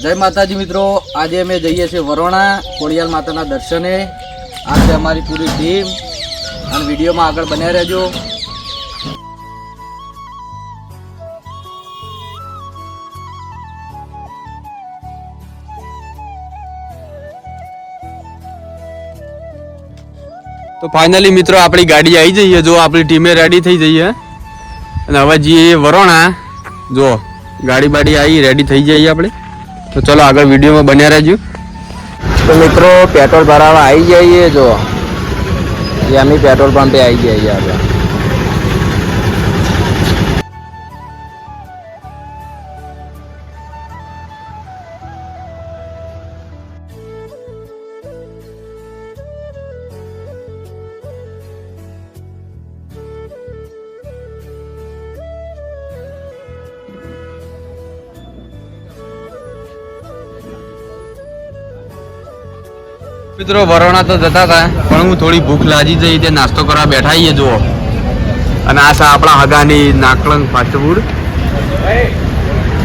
જય માતાજી મિત્રો, આજે અમે જઈએ છીએ વરોણા ખોડિયાર માતાના દર્શને. આજે અમારી પૂરી ટીમ અને વિડીયોમાં આગળ બન્યા રહેજો. તો ફાઇનલી મિત્રો આપણી ગાડી આવી જઈએ. જો આપણી ટીમે રેડી થઈ જઈએ અને હવે જઈએ વરોણા. જો ગાડી બાડી આવી રેડી થઈ જઈએ આપણે. તો ચલો આગળ વિડીયોમાં બન્યા રહેજો. તો મિત્રો પેટ્રોલ ભરાવા આવી જઈએ. જો અમે પેટ્રોલ પંપે આવી જઈએ આપણે. મિત્રો વરોણા તો જતા હતા પણ હું થોડી ભૂખ લાગી જઈ તે નાસ્તો કરવા બેઠા છીએ. જુઓ અને આ છે આપણા હગાની નાકલંગ ફાસ્ટ ફૂડ.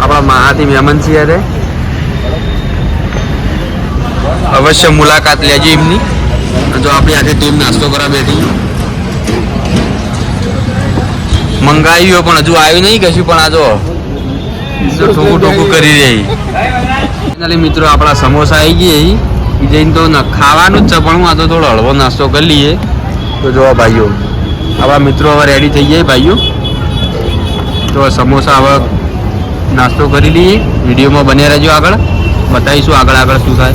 આપણા મહાથી મહેમાન છીએ તે અવશ્ય મુલાકાત લેજો એમની. જો આપણી આજે ટીમ નાસ્તો કરવા બેઠી મંગાવ્યું પણ હજુ આવ્યું નહીં કશું. પણ આ જો ઠોકું ઠોકું કરી રહી. ફાઇનલી મિત્રો આપણા સમોસા આવી ગઈ જઈને તો ખાવાનું જ છે પણ હું આ તો થોડો હળવો નાસ્તો કરી લઈએ. તો જો ભાઈઓ આપણા મિત્રો હવે રેડી થઈ જાય ભાઈઓ. તો સમોસા હવે નાસ્તો કરી લઈએ. વિડીયોમાં બન્યા રહેજો, આગળ બતાવીશું આગળ આગળ શું થાય.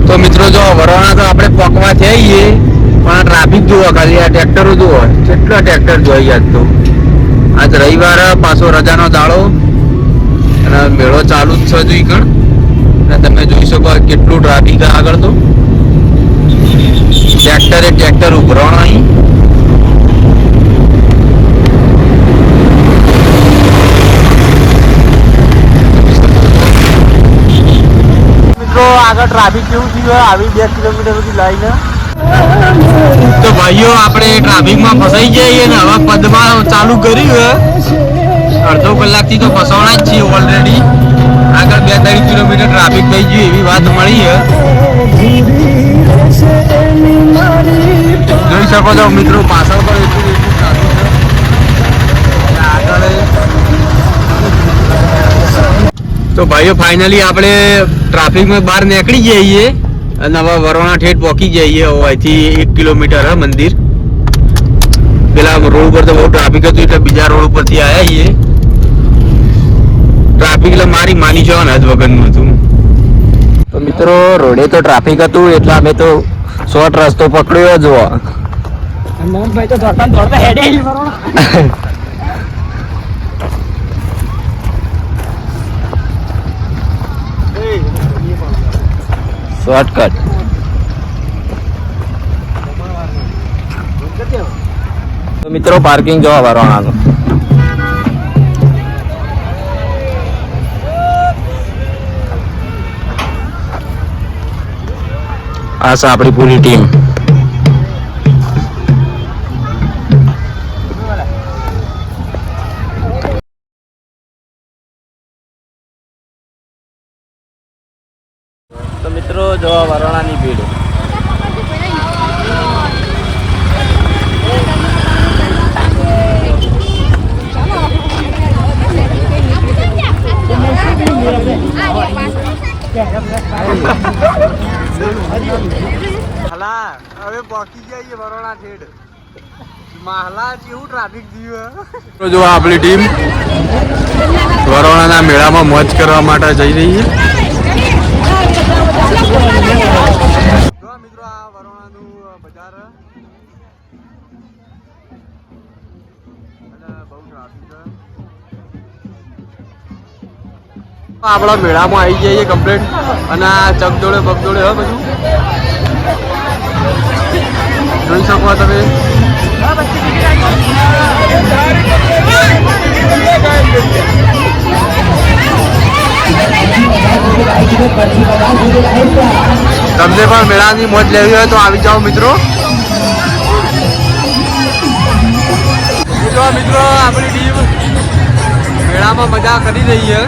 તો મિત્રો જો વરોણા તો આપણે પોકવા થઈએ પણ ટ્રાફિક જુઓ ખાલી. આ ટ્રેક્ટરો જુઓ કેટલા ટ્રેક્ટર જોઈ. આજ તો આજ રવિવાર પાછો રજાનો દાડો અને મેળો ચાલુ જ છે જોઈ કણ. અને તમે જોઈ શકો કેટલું ટ્રાફિક આગળ. તો ટ્રેક્ટર ઉભરાણ અહીં. આગળ ટ્રાફિક કેવું થયું આવી 2 કિલોમીટર સુધી લાઈને. તો ભાઈઓ આપણે ટ્રાફિકમાં ફસાઈ જઈએ ને હવે પદમાં ચાલુ કર્યું. અડધો કલાકથી તો ફસાણા જ છીએ ઓલરેડી. આગળ 2-3 કિલોમીટર ટ્રાફિક થઈ ગયું એવી વાત મળી છે. જોઈ શકો છો મિત્રો પાછળ પણ એટલું ટ્રાફિક છે આગળ. તો ભાઈઓ ફાઇનલી આપણે ટ્રાફિકમાં બહાર નીકળી જઈએ અને હવે વરોણા ઠેઠ પહોંચી જઈએ. અહીંથી 1 કિલોમીટર હે મંદિર. પેલા રોડ ઉપર તો બહુ ટ્રાફિક હતું એટલે બીજા રોડ ઉપરથી આવ્યા છીએ. ટ્રાફિક એટલે મારી માની જવા ને જ વગરનું હતું. તો મિત્રો રોડે તો ટ્રાફિક હતું એટલે અમે તો શોર્ટ રસ્તો પકડ્યો. જુઓ મોહનભાઈ તો દોડતા હેડે શોર્ટકટ. તો મિત્રો પાર્કિંગ જોવા વરોણાનું. આ છે આપણી પૂરી ટીમ. તો મિત્રો જો વરોણાની ભીડ હલા હવે પહોંચી જઈએ વરોણા ઠેડ માહલા જેવું ટ્રાફિક થયું જો આપણી ટીમ વરોણાના મેળામાં મોજ કરવા માટે જઈ રહી છે જો મિત્રો આ વરોણાનું બજાર અને બહુ ટ્રાફિક છે આપણા મેળામાં આવી જઈએ કમ્પ્લીટ અને આ ચકદોડે બગદોડે હવે બધું જોઈ શકો તમે તમને પણ મેળાની મોજ લેવી હોય તો આવી જાઓ મિત્રો મિત્રો આપણી ટીમ મેળામાં મજા કરી રહી છે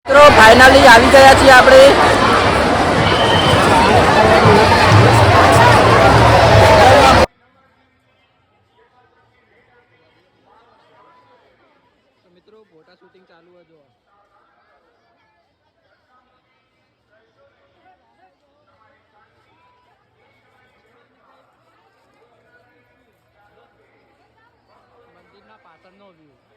મિત્રો ફાઇનલી આવી ગયા છીએ આપણે મિત્રો ફોટા શૂટિંગ ચાલુ હતો મંદિરના પાછળનો વ્યૂ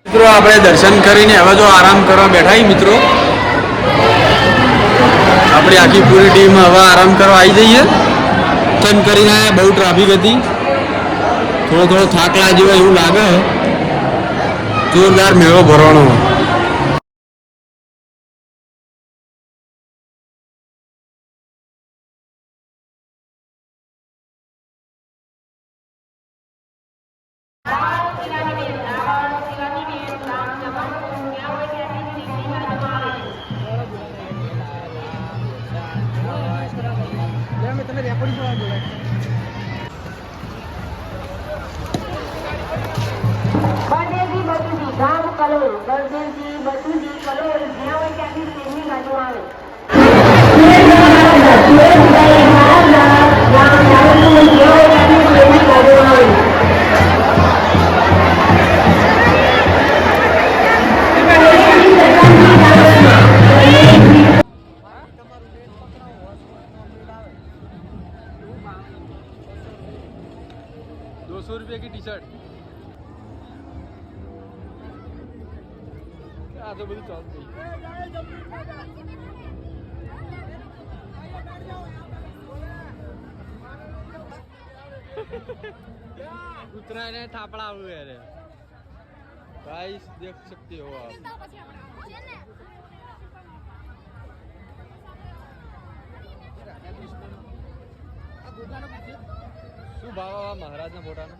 મિત્રો આપણે દર્શન કરીને હવે જો આરામ કરવા બેઠા મિત્રો આપણી આખી પૂરી ટીમ હવે આરામ કરવા આવી જઈએ દર્શન કરીને બહુ ટ્રાફિક હતી થોડો થાક લાગ્યો એવું લાગે જોરદાર મેળો ભરવાનો ₹200 की टी शर्ट આ તો બધું ચાલતું उत्तरायण है थापड़ा हुए है गाइस देख सकते हो आप શું ભાવ આવા મહારાજના ફોટાનો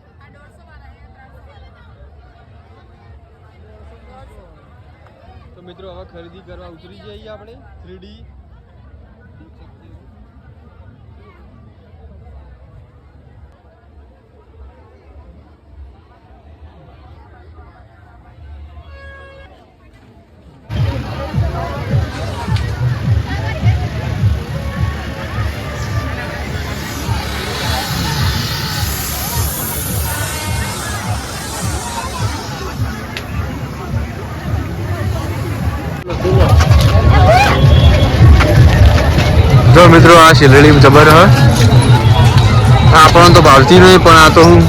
તો મિત્રો હવે ખરીદી કરવા ઉતરી જઈએ આપણે 3D આ શેરડી જબર હ આપણને તો ભાવતી નહીં પણ આ તો હું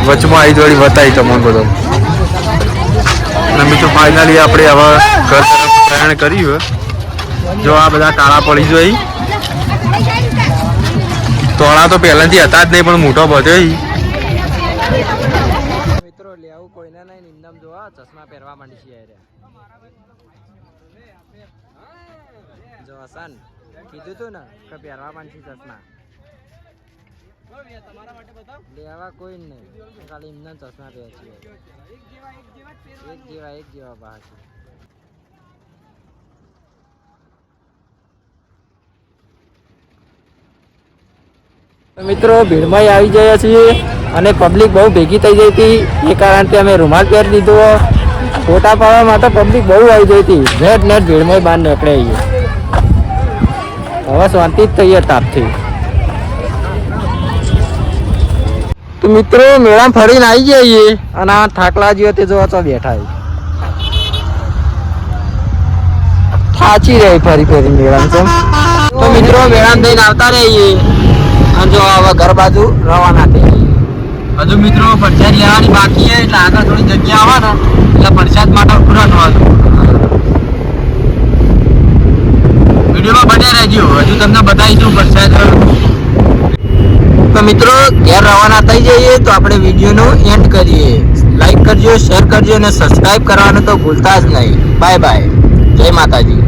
વચમાં આવી જોડી બતાવી તમને બધો અને મિત્રો ફાઇનલી આપણે હવે ઘર તરફ પ્રયાણ કર્યું જો આ બધા કાળા પડી જોઈ તોળા તો પહેલાથી હતા જ નહીં પણ મોટો બધો મિત્રો લેવું કોઈને નહીં નિંદમ જોવા ચશ્મા પહેરવા માંડી છે જો હસન કીધું તું ને કે પહેરવા માંડી ચશ્મા લેવા કોઈ નહીં ખાલી એમને ચશ્મા પહેર છે એક જેવા બહાર છે મિત્રો ભીડમાં આવી ગયા છીએ અને પબ્લિક બહુ ભેગી થઈ ગઈ હતી એ કારણથી અમે રૂમાલ પહેરી દીધો ફોટા પાડવા માટે પબ્લિક બહુ આવી ગઈ હતી નેટ ભીડમાં બહાર નીકળે હવે શાંતિ જ થઈએ તાપથી તો મિત્રો મેળામાં ફરીને આવી જઈએ અને આ થાકલા જેવો તે જોવા તો બેઠા થાચી રહી ફરી મેળામાં તો મિત્રો મેળામાં થઈને આવતા રહીએ અને જો હવે ઘર બાજુ રવાના થઈ હજુ મિત્રો પ્રસાદ લેવાની બાકી છે એટલે આગળ થોડી જગ્યા આવે ને એટલે પ્રસાદ માટે ઉભરાવાનું વિડીયોમાં બન્યા રહેજો હજુ તમને બતાવીશું પ્રસાદ તો મિત્રો ઘેર રવાના થઈ જઈએ તો આપણે વિડીયોનો એન્ડ કરીએ લાઈક કરજો શેર કરજો અને સબસ્ક્રાઇબ કરવાનું તો ભૂલતા જ નહીં બાય બાય જય માતાજી